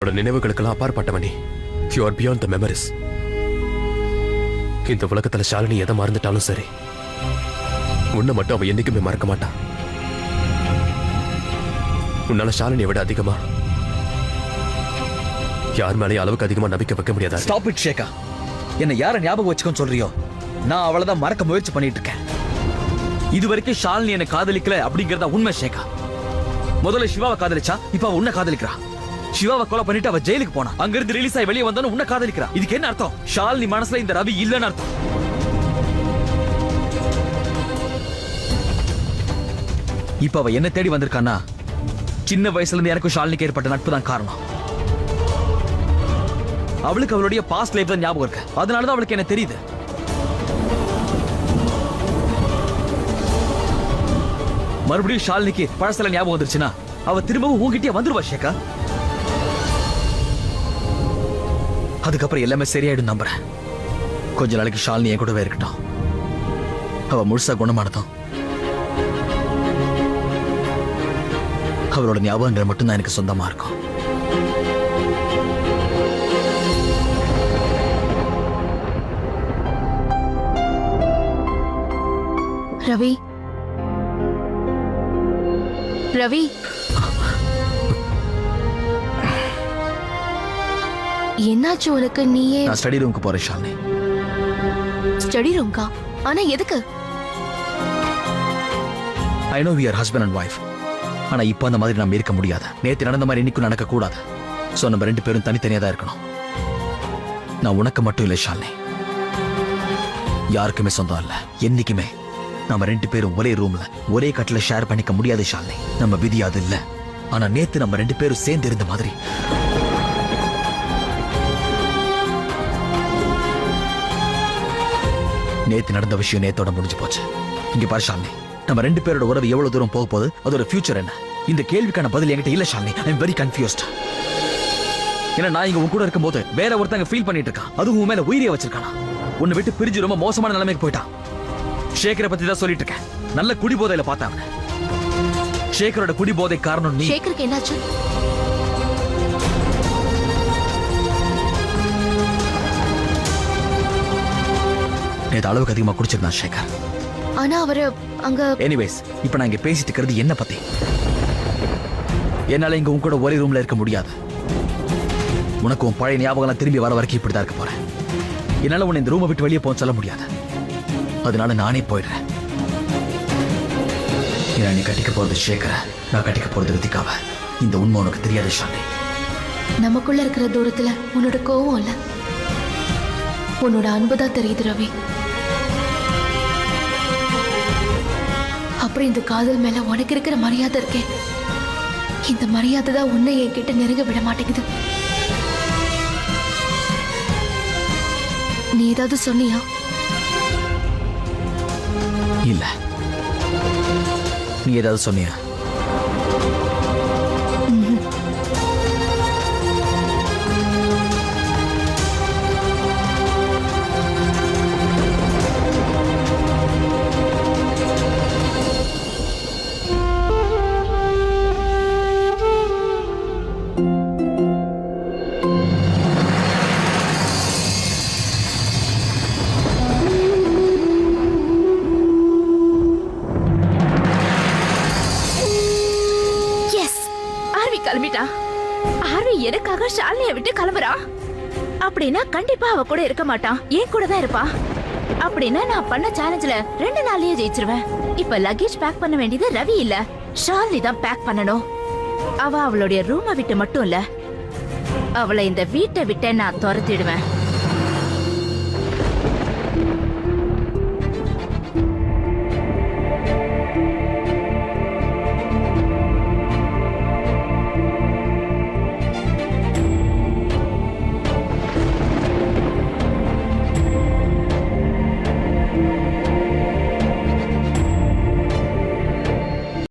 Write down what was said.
நினைவுகளுக்கெல்லாம் அப்பாற்பட்டவனி. You are beyond the memories. இந்த உலகத்துல ஷாலினி எதை மறந்துட்டாலும் சரி, உன்னை மட்டும் அவ என்னைக்குமே மறக்க மாட்டா. உன்னால ஷாலினியை விட அதிகமா யார் மேலேயும் அளவுக்கு அதிகமா நம்பிக்கை வைக்க முடியாதா? Stop it Sheka. என்ன யார ஞாபகம் வச்சுக்கோன்னு சொல்றியோ, நான் அவளதான் மறக்க முயற்சி பண்ணிட்டு இருக்கேன். இது வரைக்கும் ஷாலினி என்ன காதலிக்கல அப்படிங்கறத உண்மை ஷேகா. முதல்ல சிவாவை காதலிச்சா, இப்ப அவ உன்னை காதலிக்கிறா. சிவாவை கொலை பண்ணிட்டு அவ ஜெயிலுக்கு போனா, அங்கிருந்து ரிலீஸ் ஆகி வெளியே வந்தாலும் உன்னை காதலிக்கிறா. இதுக்கு என்ன அர்த்தம்? ஷாலினி மனசுல இந்த ரவி இல்லன்னு அர்த்தம். இப்ப அவ என்ன தேடி வந்திருக்கானா, சின்ன வயசுல இருந்து எனக்கும் ஷாலினிக்கு ஏற்பட்ட நட்பு தான் காரணம். அவளுக்கு அவளுடைய பாஸ்ட் லைஃப் தான் ஞாபகம் இருக்கு. அதனாலதான் அவளுக்கு என்ன தெரியுது. மறுபடியும் ஷாலினிக்கு பழசல ஞாபகம் வந்துருச்சுன்னா அவ திரும்பவும் உங்ககிட்டயே வந்துருவா ஷேகா. அதுக்கப்புறம் எல்லாமே சரியாயிடும் நம்புறேன். கொஞ்ச நாளைக்கு ஷாலினி என் கூடவே இருக்கட்டும். அவ முழுசா குணமானதும் அவளோட ஞாபகங்கள் மட்டும்தான் எனக்கு சொந்தமா இருக்கும். ரவி, ரவி, என்னாச்சு உனக்கு? நீயே நான் ஸ்டடி ரூமுக்கு போறேன் ஷாலினி. ஸ்டடி ரூம்கா? ஆனா எதுக்கு? I know we are husband and wife. ஆனா இப்போ அந்த மாதிரி நம்ம இருக்க முடியாது. நேத்து நடந்த மாதிரி இன்னைக்கும் நடக்க கூடாது. சோ நம்ம ரெண்டு பேரும் தனித்தனியா தான் இருக்கணும். நான் உனக்கு மட்டும் இல்லை ஷாலினி, யாருக்குமே சொந்தம் இல்ல. என்னைக்குமே நம்ம ரெண்டு பேரும் ஒரே ரூம்ல ஒரே கட்டில ஷேர் பண்ணிக்க முடியாது ஷாலினி. நம்ம விதி அது இல்ல. ஆனா நேத்து நம்ம ரெண்டு பேரும் சேர்ந்து இருந்த மாதிரி நேத்து நடந்த விஷயம் நேத்தோட முடிஞ்சு போச்சு. இங்க பாரு ஷாலினி, நம்ம ரெண்டு பேரோட உறவு எவ்வளவு தூரம் போக போகுது, அதோட ஃபியூச்சர் என்ன? இந்த கேள்விக்கான பதில் என்கிட்ட இல்ல Shalini. I am very confused. ஏன்னா நான் இங்க உன் கூட இருக்கும்போது வேற ஒருத்தங்க ஃபீல் பண்ணிட்டு இருக்கான். அதுவும் உன் மேல உயிரியை வச்சிருக்கானா. உன்னை விட்டு பிரிஞ்சு ரொம்ப மோசமான நிலைமைக்கு போயிட்டான். ஷேகரை பத்தி தான் சொல்லிட்டு இருக்கேன். நல்ல குடிபோதையில பார்த்தாங்க. ஷேகரோட குடிபோதை காரணம் நீ. ஷேகருக்கு என்னாச்சு? நேத்து அளவுக்கு அதிகமா குடிச்சிருந்தான் ஷேகர். ஆனா அவரு அங்க. எனிவேஸ், இப்ப நான் இங்க பேசிட்டு இருக்கிறது என்ன பத்தி. என்னால இங்க உன் கூட ஒரே ரூம்ல இருக்க முடியாது. உனக்கு உன் பழைய ஞாபகம் திரும்பி வர வரைக்கும் இப்படிதான் இருக்க போறேன். என்னால உன்னை இந்த ரூமை விட்டு வெளியே போக சொல்ல முடியாது. அதனால நானே போயிடுறேன். ஏன்னா நீ கட்டிக்க போறது ஷேகர, நான் கட்டிக்க போறது ரித்திகாவ. இந்த உண்மை உனக்கு தெரியாது ஷாலினி. நமக்குள்ள இருக்கிற தூரத்துல உன்னோட கோவம் இல்ல, உன்னோட அன்புதான் தெரியுது ரவி. அப்புறம் இந்த காதல் மேல உனக்கு இருக்கிற மரியாதை இருக்கே, இந்த மரியாதை தான் உன்னை என்கிட்ட நெருங்க விட மாட்டேங்குது. நீ ஏதாவது சொன்னியா? இல்ல. நீ ஏதாவது சொன்னியா? கிளம்பிட்டா. ஆர்வி எனக்காக ஷாலினியை விட்டு கிளம்புறா அப்படின்னா கண்டிப்பா அவ கூட இருக்க மாட்டான், என் கூட தான் இருப்பா. அப்படின்னா நான் பண்ண சேலஞ்சில 2 நாள்லயே ஜெயிச்சிருவேன். இப்ப லக்கேஜ் பேக் பண்ண வேண்டியது ரவி இல்ல, ஷாலினி தான் பேக் பண்ணணும். அவ அவளுடைய ரூமை விட்டு மட்டும் இல்ல, அவளை இந்த வீட்டை விட்டு நான் துரத்திடுவேன்.